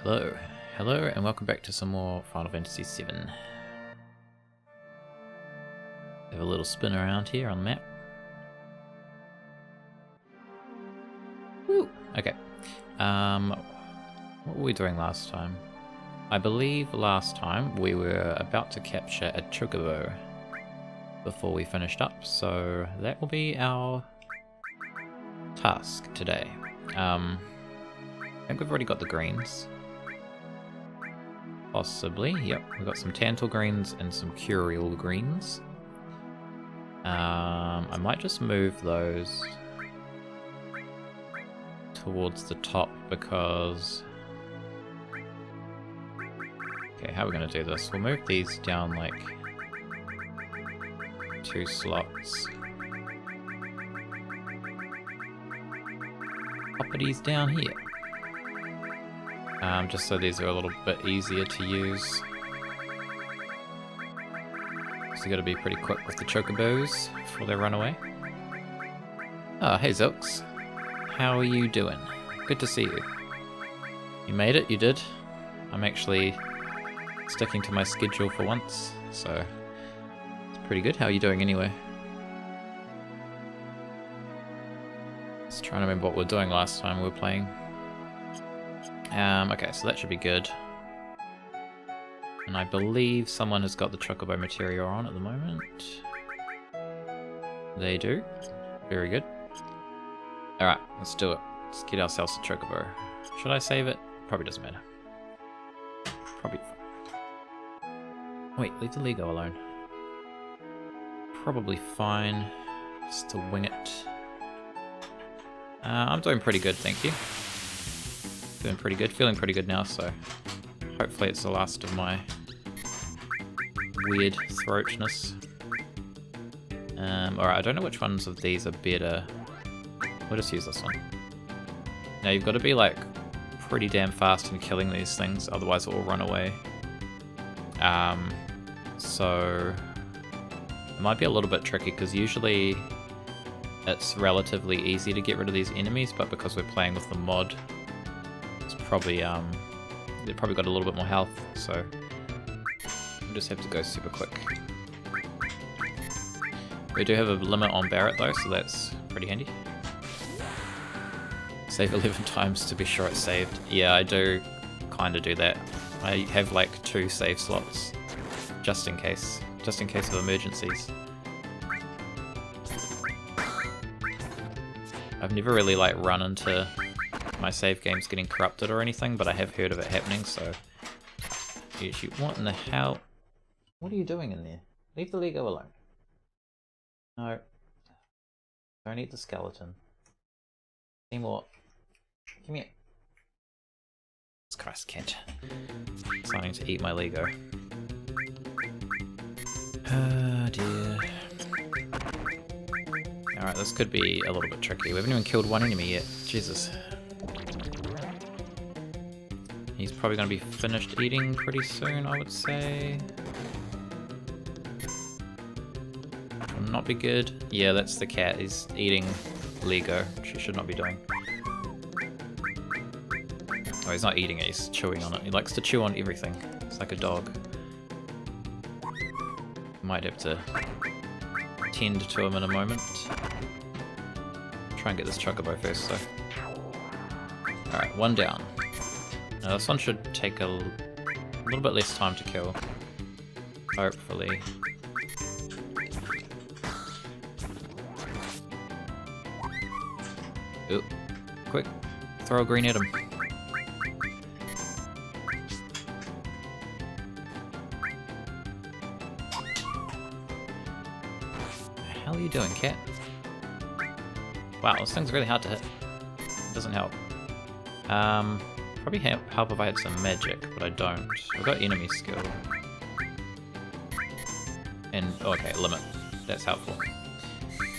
Hello. Hello, and welcome back to some more Final Fantasy VII. Have a little spin around here on the map. Woo! Okay. What were we doing last time? I believe last time we were about to capture a Chocobo before we finished up, so that will be our task today. I think we've already got the greens. Possibly, yep. We've got some Tantal greens and some Curial greens. I might just move those towards the top because... Okay, how are we going to do this? We'll move these down like 2 slots. Pop these down here. Just so these are a little bit easier to use. So you got to be pretty quick with the Chocobos before they run away. Oh, hey Zilks. How are you doing? Good to see you. You made it, you did. I'm actually sticking to my schedule for once, so it's pretty good. How are you doing anyway? Just trying to remember what we were doing last time we were playing. Okay, so that should be good. And I believe someone has got the Chocobo material on at the moment. They do. Very good. Alright, let's do it. Let's get ourselves a Chocobo. Should I save it? Probably doesn't matter. Probably fine. Wait, leave the Lego alone. Probably fine. Just to wing it. I'm doing pretty good, thank you. Doing pretty good, feeling pretty good now, so hopefully it's the last of my weird throatness. Alright, I don't know which ones of these are better. We'll just use this one. Now you've got to be like pretty damn fast in killing these things, otherwise it will run away. So it might be a little bit tricky because usually it's relatively easy to get rid of these enemies, but because we're playing with the mod, probably they probably got a little bit more health, so we just have to go super quick. We do have a limit on Barret though, so that's pretty handy. Save 11 times to be sure it's saved. Yeah, I do kind of do that. I have like 2 save slots just in case of emergencies. I've never really like run into my save games getting corrupted or anything, but I have heard of it happening, so... Usually, what in the hell? What are you doing in there? Leave the Lego alone. No. Don't eat the skeleton. Seymour. Come here. Jesus Christ, Kent. Starting to eat my Lego. Oh dear. Alright, this could be a little bit tricky. We haven't even killed one enemy yet. Jesus. He's probably going to be finished eating pretty soon, I would say. Will not be good. Yeah, that's the cat. He's eating Lego, which he should not be doing. Oh, he's not eating it, he's chewing on it. He likes to chew on everything. It's like a dog. Might have to tend to him in a moment. Try and get this Chocobo first, though. Alright, 1 down. Now this one should take a little bit less time to kill. Hopefully. Ooh, quick, throw a green at him. What the hell are you doing, cat? Wow, this thing's really hard to hit. It doesn't help. Probably help if I had some magic, but I don't. I've got enemy skill. And, oh, okay, limit. That's helpful.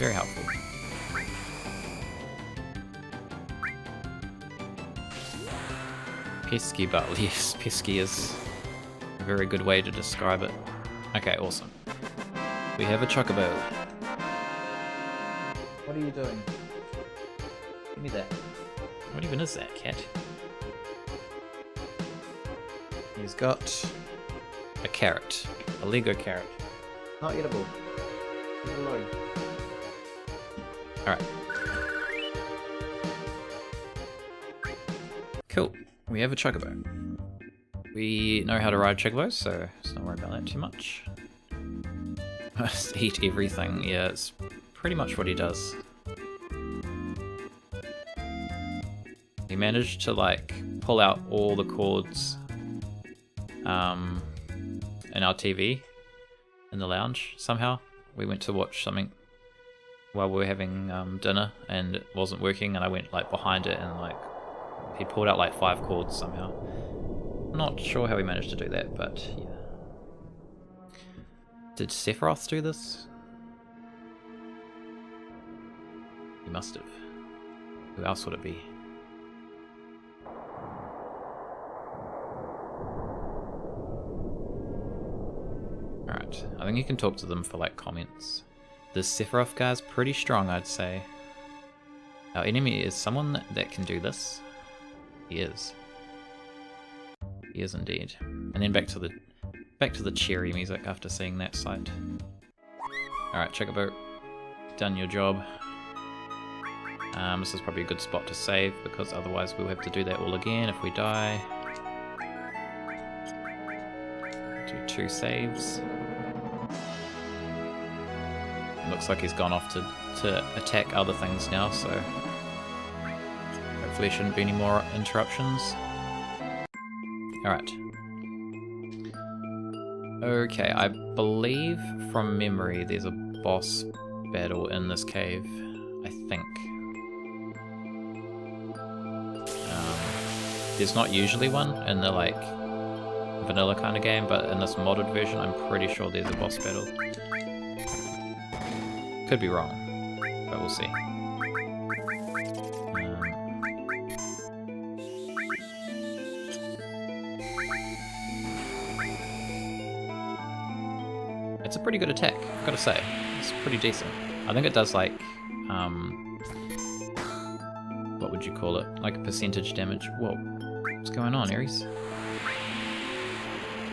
Very helpful. Pesky battle, yes, pesky is a very good way to describe it. Okay, awesome. We have a Chocobo. What are you doing? Give me that. What even is that, cat? He's got a carrot. A Lego carrot. Not eatable. Leave it alone. Alright. Cool. We have a Chocobo. We know how to ride Chocobos, so let's not worry about that too much. Just eat everything. Yeah, it's pretty much what he does. He managed to like pull out all the cords in our TV in the lounge somehow. We went to watch something while we were having dinner and it wasn't working, and I went like behind it and like he pulled out like 5 cords somehow. Not sure how he managed to do that, but yeah. Did Sephiroth do this? He must have. Who else would it be? Alright, I think you can talk to them for like comments. This Sephiroth guy's pretty strong, I'd say. Our enemy is someone that can do this. He is. He is indeed. And then back to the cherry music after seeing that sight. Alright, Chocobo, done your job. This is probably a good spot to save because otherwise we'll have to do that all again if we die. Do 2 saves. Looks like he's gone off to attack other things now, so hopefully shouldn't be any more interruptions. Alright. Okay, I believe from memory there's a boss battle in this cave, I think. There's not usually one in the like vanilla kind of game, but in this modded version I'm pretty sure there's a boss battle. Could be wrong, but we'll see. It's a pretty good attack, I've got to say. It's pretty decent. I think it does like, what would you call it? Like a percentage damage. Whoa, what's going on, Ares?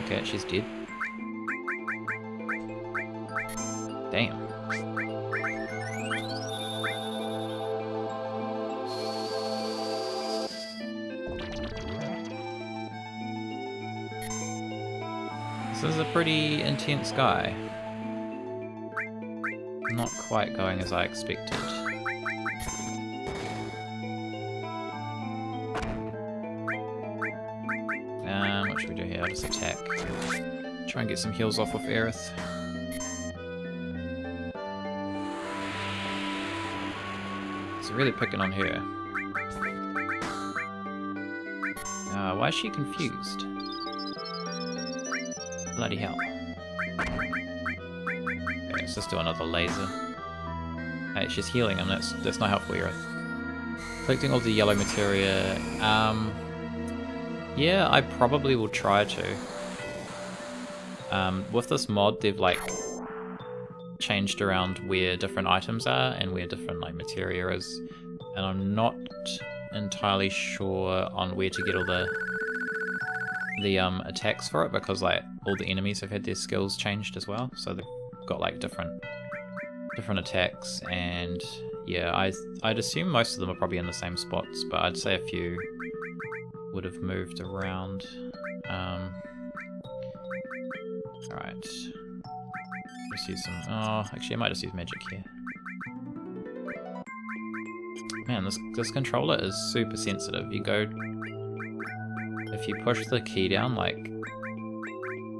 Okay, she's dead. Damn. This is a pretty intense guy. Not quite going as I expected. What should we do here? I'll just attack. Try and get some heals off of Aerith. So really picking on her. Why is she confused? Bloody hell. Okay, let's just do another laser. Hey, she's healing him, that's not helpful, Aerith. Collecting all the yellow materia. Yeah, I probably will try to. With this mod, they've like changed around where different items are and where different like materia is, and I'm not entirely sure on where to get all the attacks for it, because like all the enemies have had their skills changed as well, so they've got like different attacks, and yeah, I'd assume most of them are probably in the same spots, but I'd say a few would have moved around. Alright. Let's use some... Oh, actually I might just use magic here. Man, this controller is super sensitive. You go... If you push the key down, like,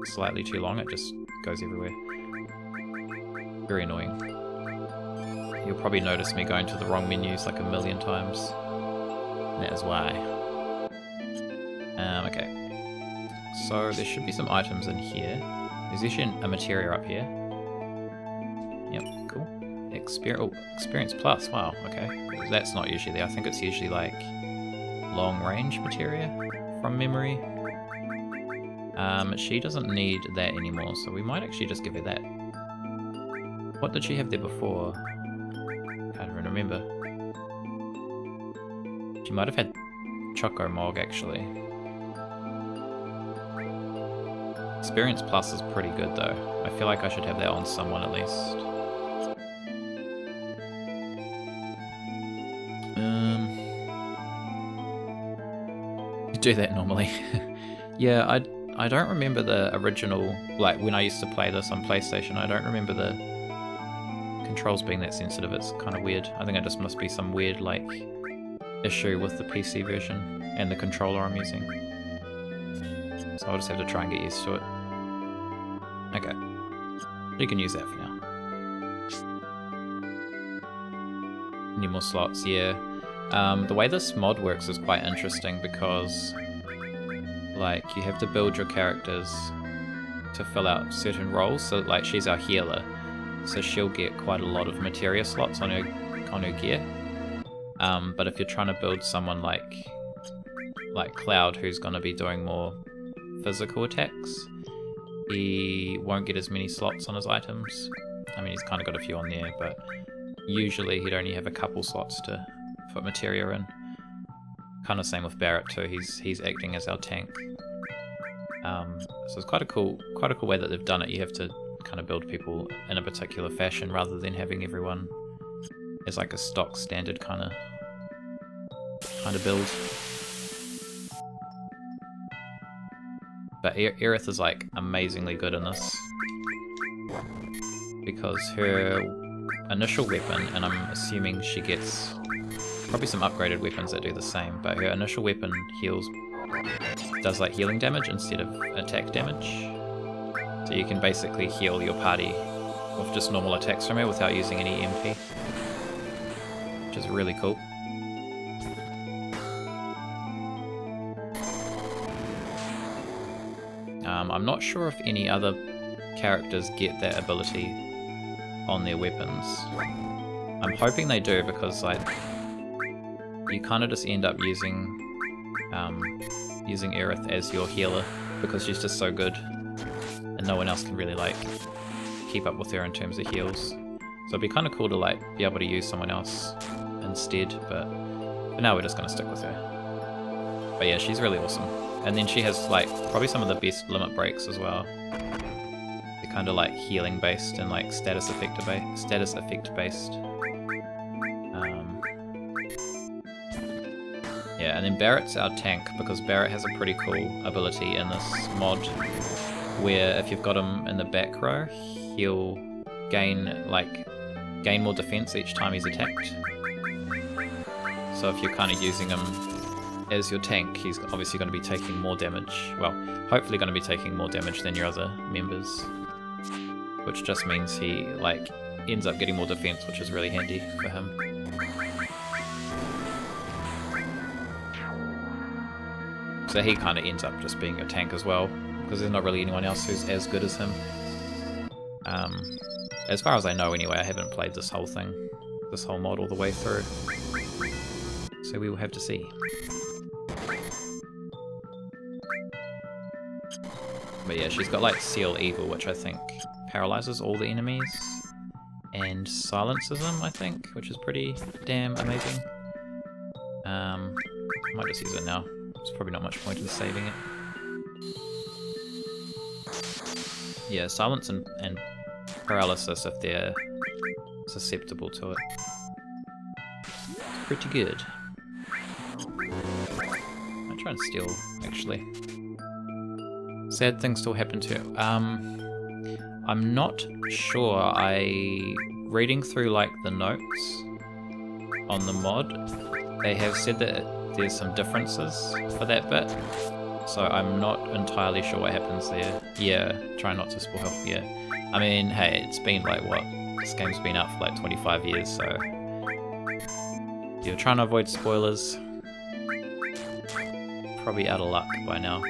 slightly too long, it just goes everywhere. Very annoying. You'll probably notice me going to the wrong menus like a million times. And that is why. Okay. So there should be some items in here. There's actually a materia up here. Yep, cool. Experience plus, wow, okay. That's not usually there. I think it's usually like long range materia from memory. She doesn't need that anymore, so we might actually just give her that. What did she have there before? Can't even remember. She might have had Chocobo actually. Experience Plus is pretty good though. I feel like I should have that on someone at least. Do that normally. Yeah, I don't remember the original, like when I used to play this on PlayStation, I don't remember the controls being that sensitive. It's kind of weird. I think it just must be some weird like issue with the PC version and the controller I'm using. So I'll just have to try and get used to it. Okay. You can use that for now. Any more slots? Yeah. The way this mod works is quite interesting because like you have to build your characters to fill out certain roles. So like she's our healer, so she'll get quite a lot of materia slots on her gear. But if you're trying to build someone like Cloud, who's going to be doing more physical attacks, he won't get as many slots on his items. I mean, he's kind of got a few on there, but usually he'd only have a couple slots to put materia in. Kind of same with Barrett too. He's acting as our tank. So it's quite a cool way that they've done it. You have to kind of build people in a particular fashion rather than having everyone as like a stock standard kind of build. But Aerith is like amazingly good in this because her initial weapon, and I'm assuming she gets probably some upgraded weapons that do the same, but her initial weapon does like healing damage instead of attack damage. So you can basically heal your party with just normal attacks from her without using any MP, which is really cool. I'm not sure if any other characters get that ability on their weapons. I'm hoping they do, because like you kind of just end up using Aerith as your healer because she's just so good, and no one else can really like keep up with her in terms of heals. So it'd be kind of cool to like be able to use someone else instead, but for now we're just going to stick with her. But yeah, she's really awesome. And then she has like probably some of the best limit breaks as well. They're kind of like healing based and like status effect based. Yeah, and then Barrett's our tank because Barrett has a pretty cool ability in this mod where if you've got him in the back row, he'll gain more defense each time he's attacked. So if you're kind of using him as your tank, he's obviously going to be taking more damage. Well, hopefully going to be taking more damage than your other members, which just means he like ends up getting more defense, which is really handy for him. So he kind of ends up just being a tank as well, because there's not really anyone else who's as good as him. As far as I know anyway, I haven't played this whole mod all the way through. So we will have to see. But yeah, she's got like Seal Evil, which I think paralyzes all the enemies and silences them, I think, which is pretty damn amazing. I might just use it now. There's probably not much point in saving it. Yeah, silence and paralysis if they're susceptible to it. It's pretty good. I'll try and steal, actually. Sad things still happen too. I'm not sure. Reading through like the notes on the mod, they have said that there's some differences for that bit, so I'm not entirely sure what happens there. Yeah, try not to spoil. Yeah, I mean, hey, it's been like what? This game's been out for like 25 years, so you're trying to avoid spoilers. Probably out of luck by now.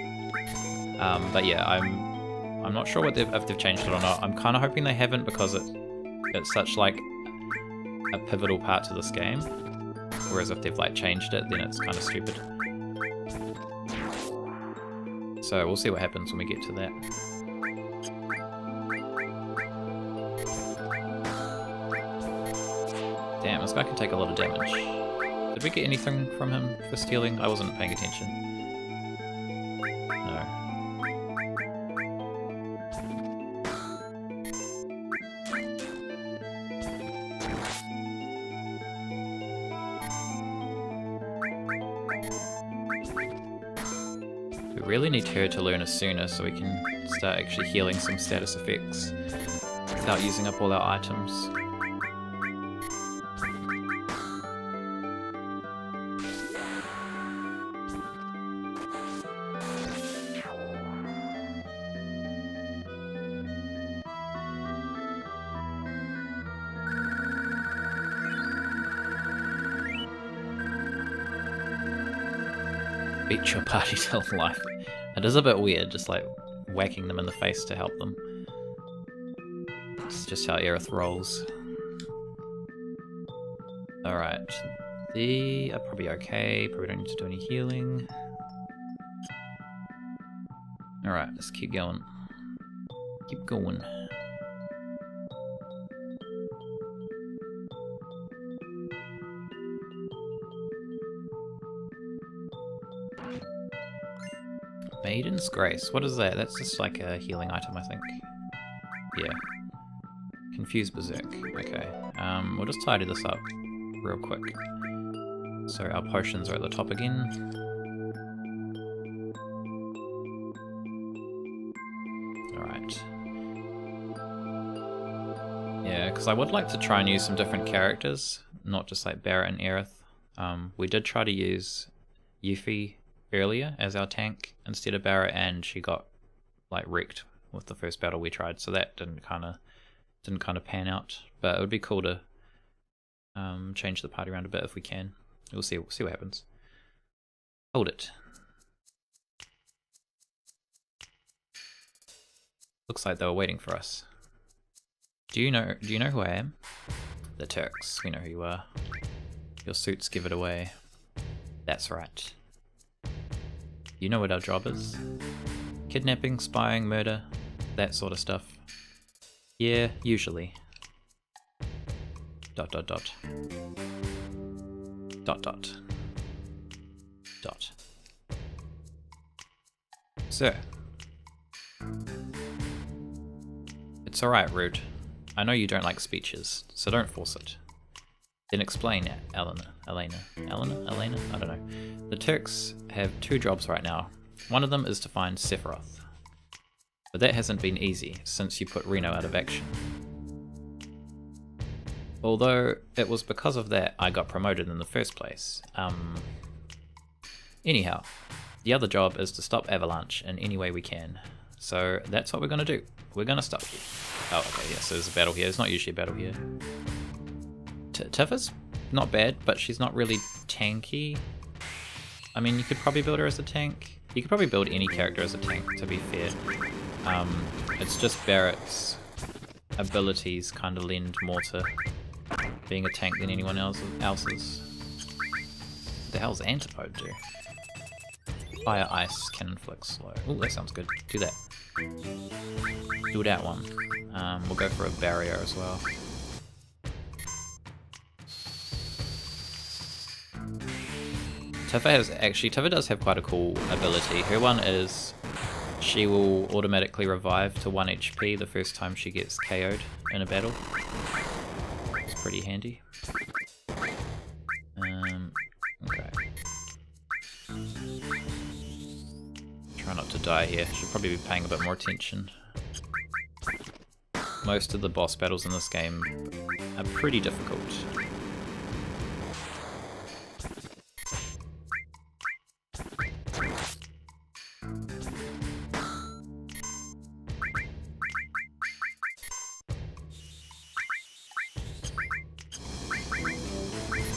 But yeah, I'm not sure if they've changed it or not. I'm kind of hoping they haven't, because it's such like a pivotal part to this game. Whereas if they've like changed it, then it's kind of stupid. So we'll see what happens when we get to that. Damn, this guy can take a lot of damage. Did we get anything from him for stealing? I wasn't paying attention. No. really need her to learn as sooner so we can start actually healing some status effects without using up all our items. Beat your party to life. It is a bit weird, just like whacking them in the face to help them. It's just how Aerith rolls. Alright. They are probably okay. Probably don't need to do any healing. Alright, let's keep going. Keep going. Maiden's Grace. What is that? That's just like a healing item, I think. Yeah. Confused Berserk. Okay. We'll just tidy this up real quick. So our potions are at the top again. Alright. Yeah, because I would like to try and use some different characters, not just like Barret and Aerith. We did try to use Yuffie earlier as our tank instead of Barret, and she got like wrecked with the first battle we tried, so that didn't kind of pan out. But it would be cool to change the party around a bit if we can. We'll see what happens. Hold it. Looks like they were waiting for us. Do you know who I am? The Turks. We know who you are. Your suits give it away. That's right. You know what our job is? Kidnapping, spying, murder, that sort of stuff. Yeah, usually. ... So. It's alright, Rude. I know you don't like speeches, so don't force it. Then explain, Elena? I don't know. The Turks have two jobs right now. One of them is to find Sephiroth. But that hasn't been easy since you put Reno out of action. Although it was because of that I got promoted in the first place. Anyhow, the other job is to stop Avalanche in any way we can. So that's what we're gonna do. We're gonna stop you. Oh, okay, yeah, so there's a battle here. There's not usually a battle here. Tifa's not bad, but she's not really tanky. I mean, you could probably build her as a tank. You could probably build any character as a tank, to be fair. It's just Barret's abilities kind of lend more to being a tank than anyone else's. What the hell's Antipode do? Fire, ice, cannon flick, slow. Ooh, that sounds good. Do that. Do that one. We'll go for a barrier as well. Tifa does have quite a cool ability. Her one is she will automatically revive to 1 HP the first time she gets KO'd in a battle. It's pretty handy. Okay. Try not to die here. Should probably be paying a bit more attention. Most of the boss battles in this game are pretty difficult.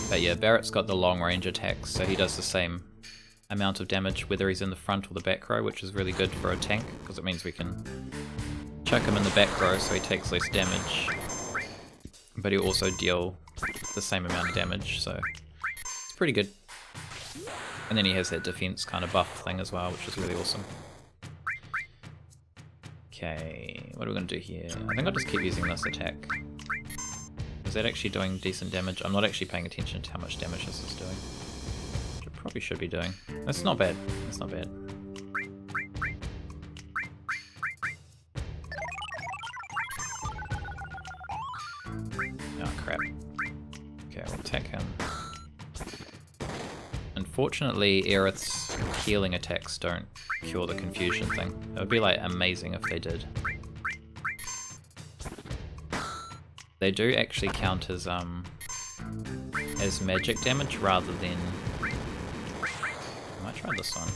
But yeah, Barret's got the long range attacks, so he does the same amount of damage whether he's in the front or the back row, which is really good for a tank, because it means we can chuck him in the back row so he takes less damage, but he'll also deal the same amount of damage, so it's pretty good. And then he has that defense kind of buff thing as well, which is really awesome. Okay, what are we going to do here? I think I'll just keep using this attack. Is that actually doing decent damage? I'm not actually paying attention to how much damage this is doing. Which it probably should be doing. That's not bad. That's not bad. Oh crap. Okay, we'll attack him. And Unfortunately, Aerith's healing attacks don't cure the confusion thing. It would be like amazing if they did. They do actually count as magic damage rather than... I might try this one.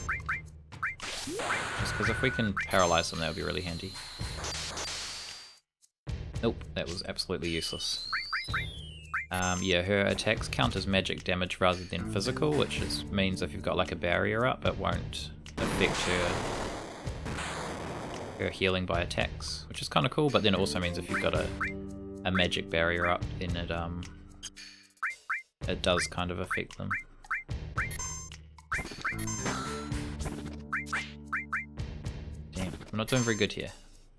Just because if we can paralyze them, that would be really handy. Nope, that was absolutely useless. Yeah, her attacks count as magic damage rather than physical, which means if you've got like a barrier up, it won't affect her healing by attacks, which is kind of cool. But then it also means if you've got a magic barrier up, then it does kind of affect them. Damn, I'm not doing very good here.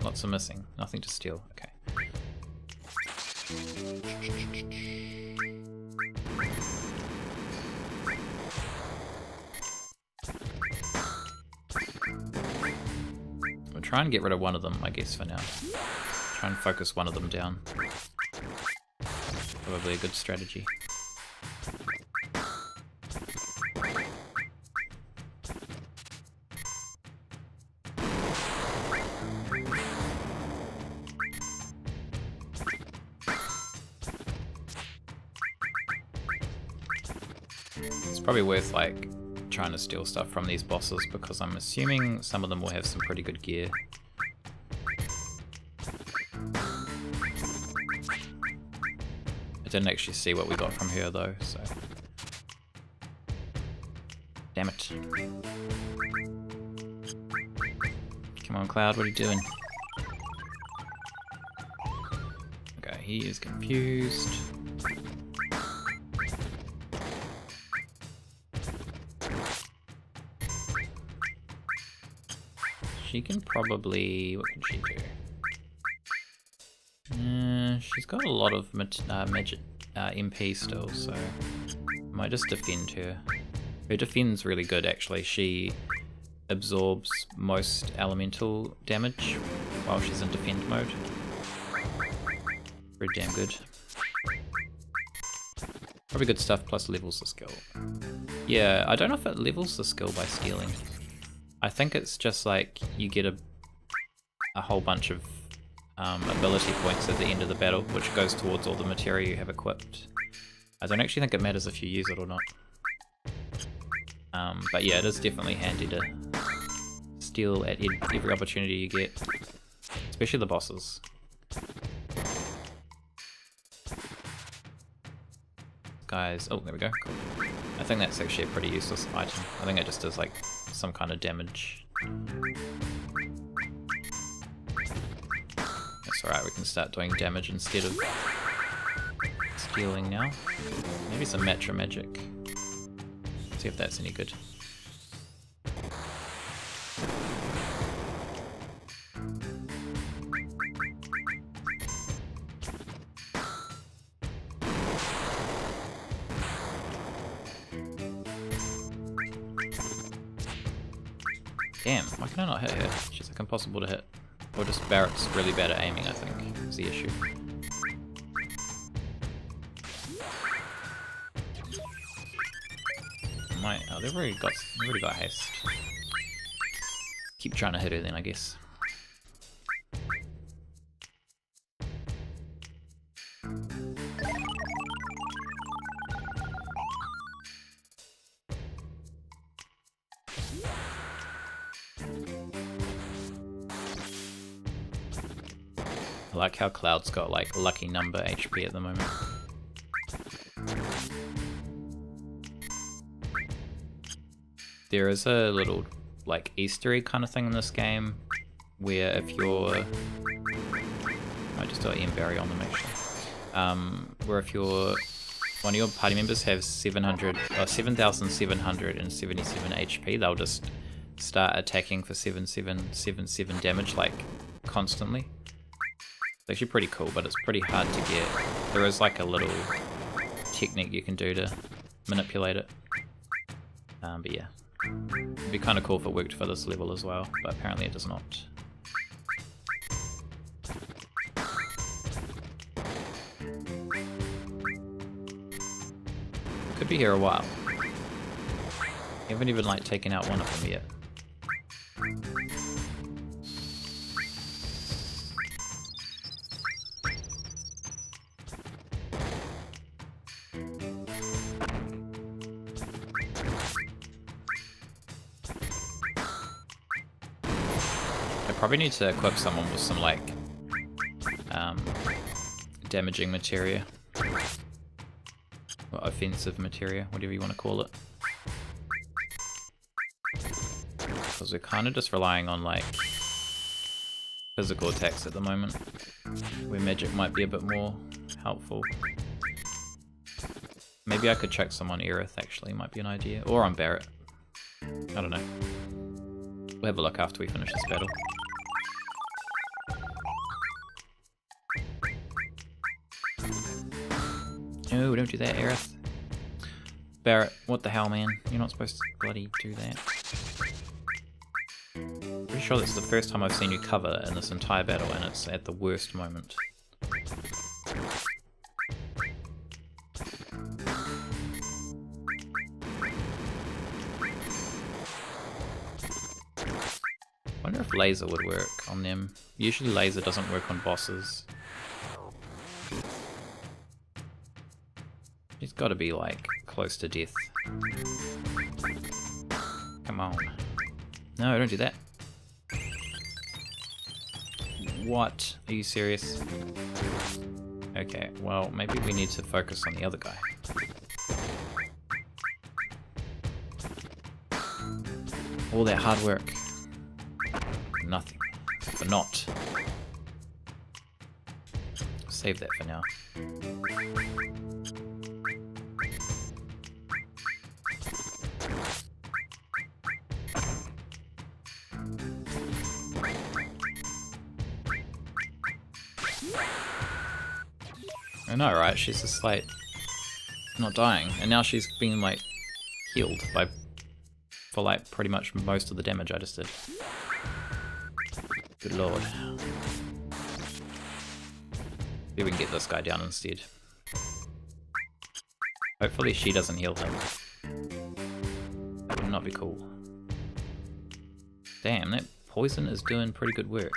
Lots are missing. Nothing to steal. Okay. We'll try and get rid of one of them, I guess, for now. Try and focus one of them down. Probably a good strategy. Probably worth like trying to steal stuff from these bosses because I'm assuming some of them will have some pretty good gear. I didn't actually see what we got from her though, so... Damn it. Come on, Cloud, what are you doing? Okay, he is confused. She can probably... what can she do? She's got a lot of magic MP still, so I might just defend her. Her defend's really good actually. She absorbs most elemental damage while she's in defend mode. Pretty damn good. Probably good stuff, plus levels the skill. Yeah, I don't know if it levels the skill by stealing. I think it's just like you get a whole bunch of ability points at the end of the battle, which goes towards all the materia you have equipped. I don't actually think it matters if you use it or not. But yeah, it is definitely handy to steal at every opportunity you get, especially the bosses. Guys, oh, there we go. Cool. I think that's actually a pretty useless item. I think it just does like some kind of damage. That's alright, we can start doing damage instead of stealing now. Maybe some Matra magic. See if that's any good. Damn, why can I not hit her? She's like impossible to hit. Or just Barrett's really bad at aiming, I think, is the issue. Oh, they've already got haste. Keep trying to hit her then, I guess. I like how Cloud's got like lucky number HP at the moment. There is a little like Easter egg kind of thing in this game where if you're... I just do an berry on them actually. Where if one of your party members has 7,777 HP, they'll just start attacking for 7,777 damage like constantly. It's actually pretty cool, but it's pretty hard to get. There is like a little technique you can do to manipulate it. But yeah. It'd be kind of cool if it worked for this level as well, but apparently it does not. Could be here a while. You haven't even like taken out one of them yet. I probably need to equip someone with some like damaging materia. Or offensive materia, whatever you want to call it. Because we're kind of just relying on like physical attacks at the moment, where magic might be a bit more helpful. Maybe I could check someone Aerith actually, might be an idea. Or on Barret. I don't know. We'll have a look after we finish this battle. No, don't do that, Aerith. Barret, what the hell, man? You're not supposed to bloody do that. Pretty sure that's the first time I've seen you cover in this entire battle, and it's at the worst moment. I wonder if laser would work on them. Usually laser doesn't work on bosses. He's got to be like close to death. Come on. No, don't do that. What? Are you serious? Okay, well, maybe we need to focus on the other guy. All that hard work. Nothing. For naught. Save that for now. I know, right? She's just like not dying, and now she's been like healed for like pretty much most of the damage I just did. Good lord. Maybe we can get this guy down instead. Hopefully she doesn't heal him. That would not be cool. Damn, that poison is doing pretty good work.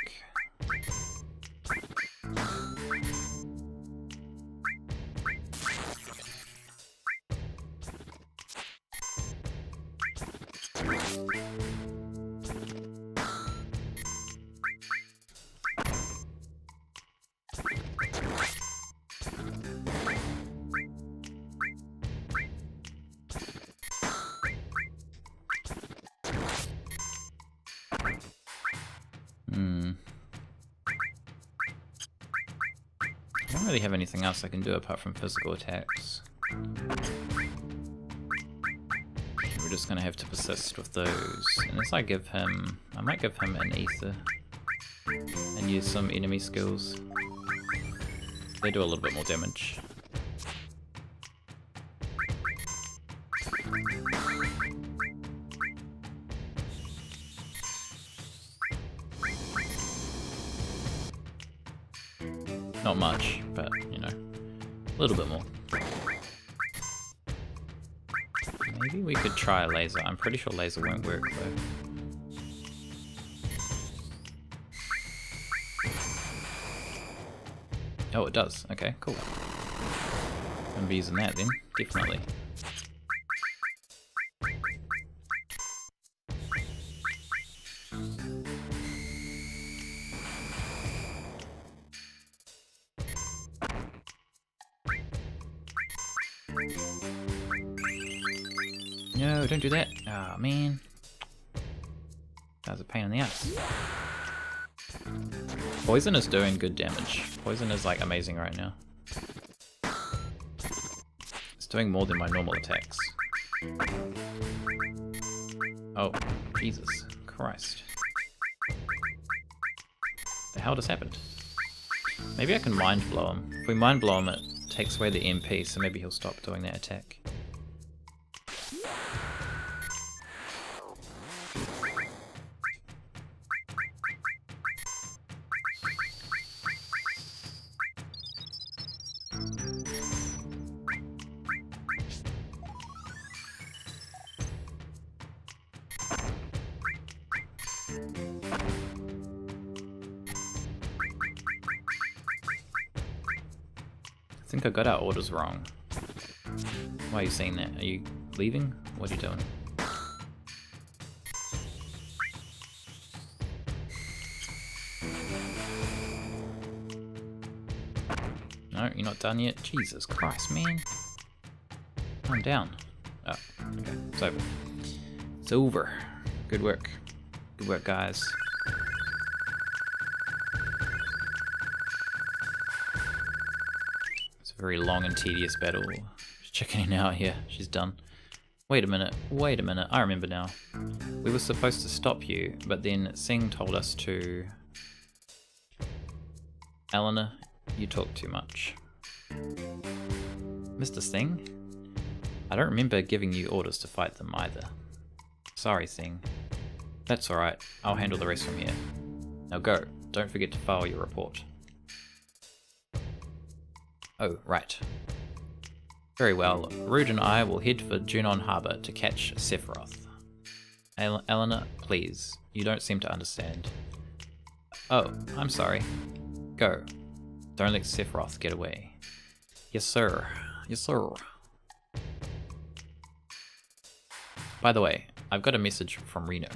I don't really have anything else I can do apart from physical attacks. We're just gonna have to persist with those. Unless I give him... I might give him an ether and use some enemy skills. They do a little bit more damage. Not much, but, you know, a little bit more. Maybe we could try a laser. I'm pretty sure laser won't work, though. Oh, it does. Okay, cool. I'm gonna be using that then, definitely. No, don't do that. Oh, man. That was a pain in the ass. Poison is doing good damage. Poison is like amazing right now. It's doing more than my normal attacks. Oh, Jesus Christ. The hell just happened? Maybe I can mind blow him. If we mind blow him, it takes away the MP, so maybe he'll stop doing that attack. think I got our orders wrong. Why are you saying that? Are you leaving? What are you doing? No, you're not done yet? Jesus Christ, man. I'm down. Oh, okay. It's over. It's over. Good work. Good work, guys. It's a very long and tedious battle. She's checking out here. She's done. Wait a minute. Wait a minute. I remember now. We were supposed to stop you, but then Singh told us to... Eleanor, you talk too much. Mr. Singh? I don't remember giving you orders to fight them either. Sorry, Singh. That's alright. I'll handle the rest from here. Now go. Don't forget to file your report. Oh, right. Very well. Rude and I will head for Junon Harbor to catch Sephiroth. Eleanor, please. You don't seem to understand. Oh, I'm sorry. Go. Don't let Sephiroth get away. Yes, sir. Yes, sir. By the way, I've got a message from Reno.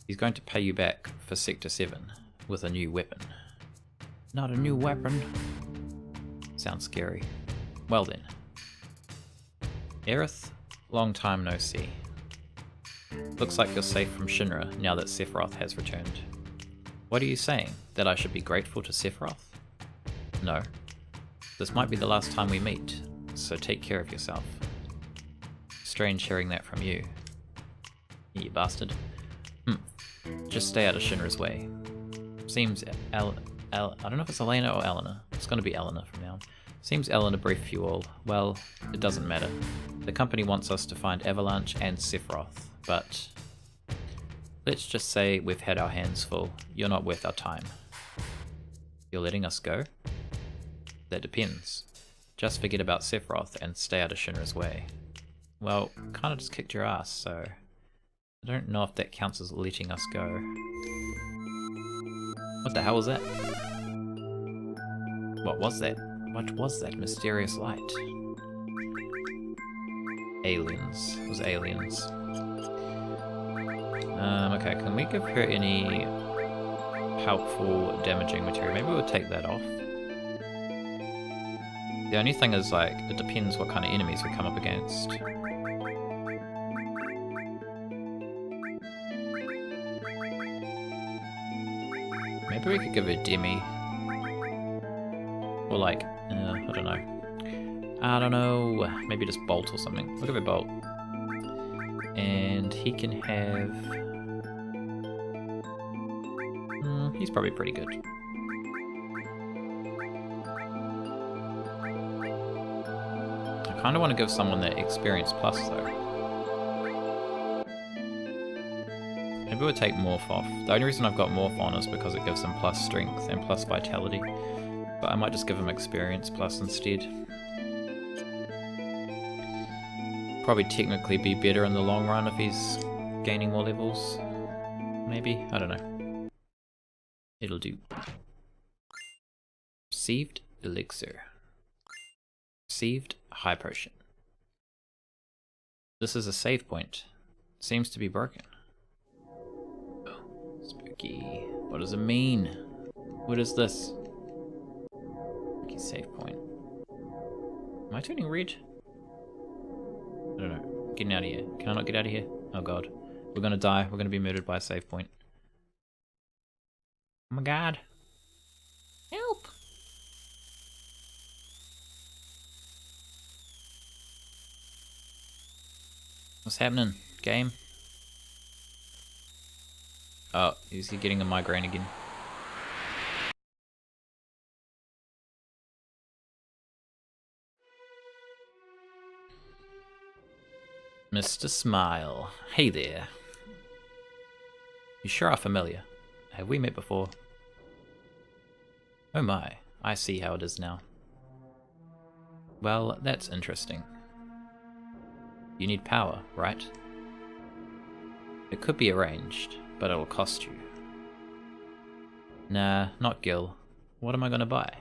He's going to pay you back for Sector 7 with a new weapon. Not a new weapon. Sounds scary. Well then. Aerith, long time no see. Looks like you're safe from Shinra now that Sephiroth has returned. What are you saying? That I should be grateful to Sephiroth? No. This might be the last time we meet, so take care of yourself. Strange hearing that from you. You bastard. Just stay out of Shinra's way. Seems I don't know if it's Elena or Eleanor. It's gonna be Eleanor from now on. Seems Eleanor briefed you all. Well, it doesn't matter. The company wants us to find Avalanche and Sephiroth, but... let's just say we've had our hands full. You're not worth our time. You're letting us go? That depends. Just forget about Sephiroth and stay out of Shinra's way. Well, kinda just kicked your ass, so... I don't know if that counts as letting us go. What the hell was that? What was that? What was that mysterious light? Aliens. It was aliens. Okay, can we give her any helpful damaging material? Maybe we'll take that off. The only thing is, like, it depends what kind of enemies we come up against. Maybe we could give her Demi. Or like, I don't know. I don't know. Maybe just Bolt or something. We'll give her Bolt. And he can have... he's probably pretty good. I kind of want to give someone that Experience Plus though. Maybe we'll take Morph off. The only reason I've got Morph on is because it gives him plus Strength and plus Vitality. But I might just give him Experience Plus instead. Probably technically be better in the long run if he's gaining more levels. Maybe? I don't know. It'll do. Received Elixir. Received High Potion. This is a save point. Seems to be broken. Oh, spooky. What does it mean? What is this? Spooky save point. Am I turning red? I don't know. Getting out of here. Can I not get out of here? Oh god. We're gonna die. We're gonna be murdered by a save point. Oh my god. Help! What's happening? Game? Oh, is he getting a migraine again? Mr. Smile. Hey there. You sure are familiar. Have we met before? Oh my, I see how it is now. Well, that's interesting. You need power, right? It could be arranged, but it'll cost you. Nah, not Gil. What am I gonna buy?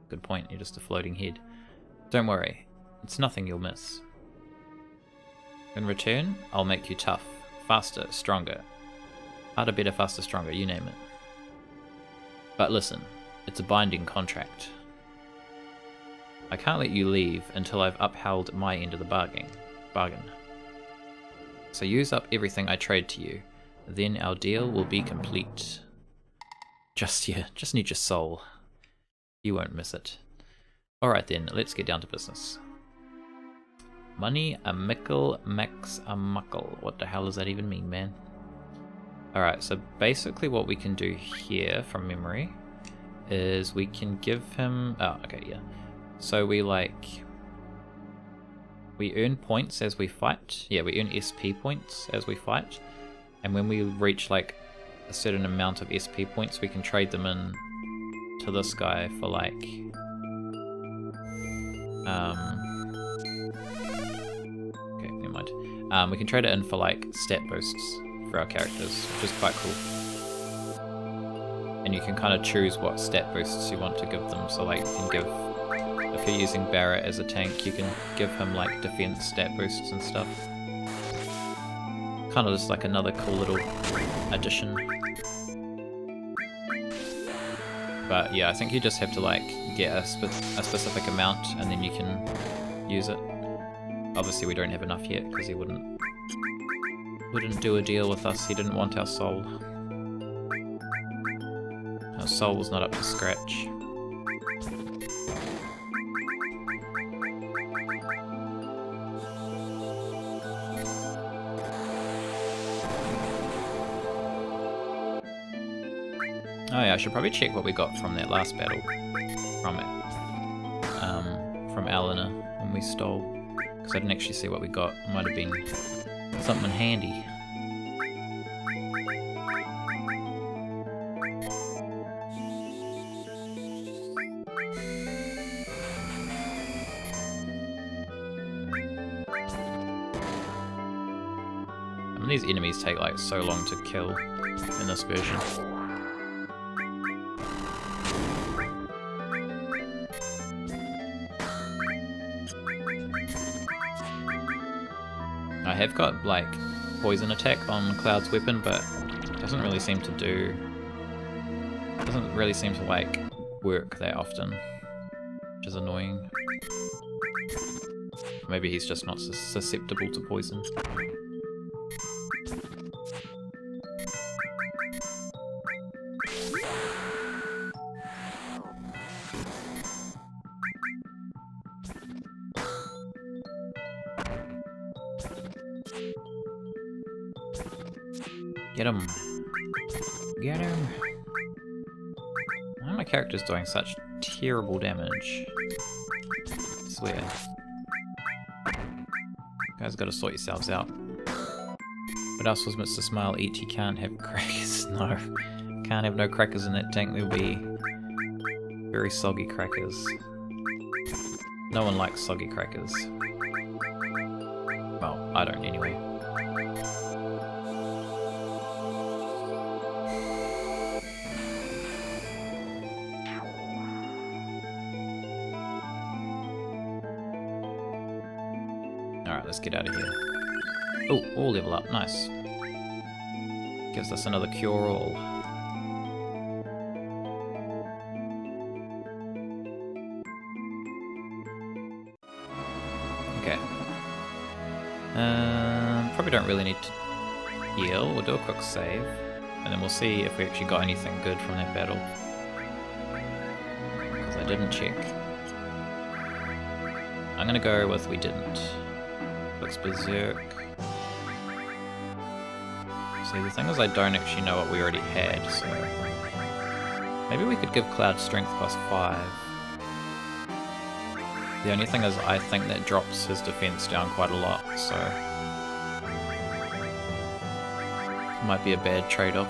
Good point, you're just a floating head. Don't worry, it's nothing you'll miss. In return, I'll make you tough, faster, stronger. Harder, better, faster, stronger, you name it. But listen, it's a binding contract. I can't let you leave until I've upheld my end of the bargain. So use up everything I trade to you, then our deal will be complete. Just need your soul. You won't miss it. Alright then, let's get down to business. Money a mickle max a muckle. What the hell does that even mean, man? Alright, so basically what we can do here from memory is we can give him... Oh, okay, yeah. So we earn points as we fight. Yeah, we earn SP points as we fight. And when we reach like a certain amount of SP points, we can trade them in to this guy for like... okay, never mind. We can trade it in for like stat boosts for our characters, which is quite cool. And you can kind of choose what stat boosts you want to give them. So like you can give... If you're using Barrett as a tank, you can give him like defense stat boosts and stuff. Kind of just like another cool little addition. But yeah, I think you just have to like get a specific amount and then you can use it. Obviously we don't have enough yet because he wouldn't do a deal with us. He didn't want our soul. Our soul was not up to scratch. Oh yeah, I should probably check what we got from that last battle. From Eleanor when we stole. Because I didn't actually see what we got. It might have been something handy. I mean, these enemies take like so long to kill in this version. I have got like poison attack on Cloud's weapon, but it doesn't really seem to like work that often, which is annoying. Maybe he's just not susceptible to poison. Get him! Get him! Why are my characters doing such terrible damage? I swear. You guys gotta sort yourselves out. What else was Mr. Smile eat? He can't have crackers. No. Can't have no crackers in that tank. There'll be very soggy crackers. No one likes soggy crackers. Well, I don't anyway. Alright, let's get out of here. Oh, all level up, nice. Gives us another cure-all. Okay. Probably don't really need to heal. We'll do a quick save, and then we'll see if we actually got anything good from that battle. Because I didn't check. I'm gonna go with we didn't. Looks berserk. See, the thing is I don't actually know what we already had, so... Maybe we could give Cloud strength +5. The only thing is I think that drops his defense down quite a lot, so... Might be a bad trade-off.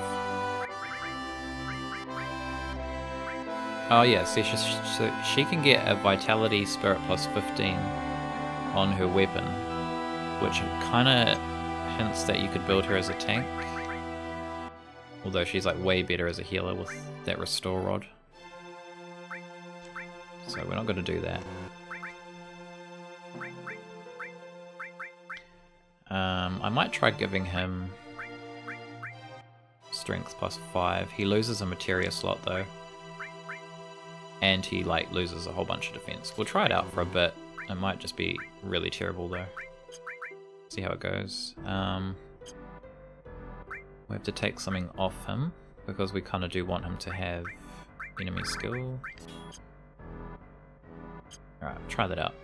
Oh yeah, see, she can get a Vitality Spirit +15 on her weapon, which kind of hints that you could build her as a tank. Although she's like way better as a healer with that Restore Rod. So we're not going to do that. I might try giving him strength +5. He loses a materia slot though. And he like loses a whole bunch of defense. We'll try it out for a bit. It might just be really terrible though. See how it goes. We have to take something off him because we kind of do want him to have enemy skill. Alright, try that out.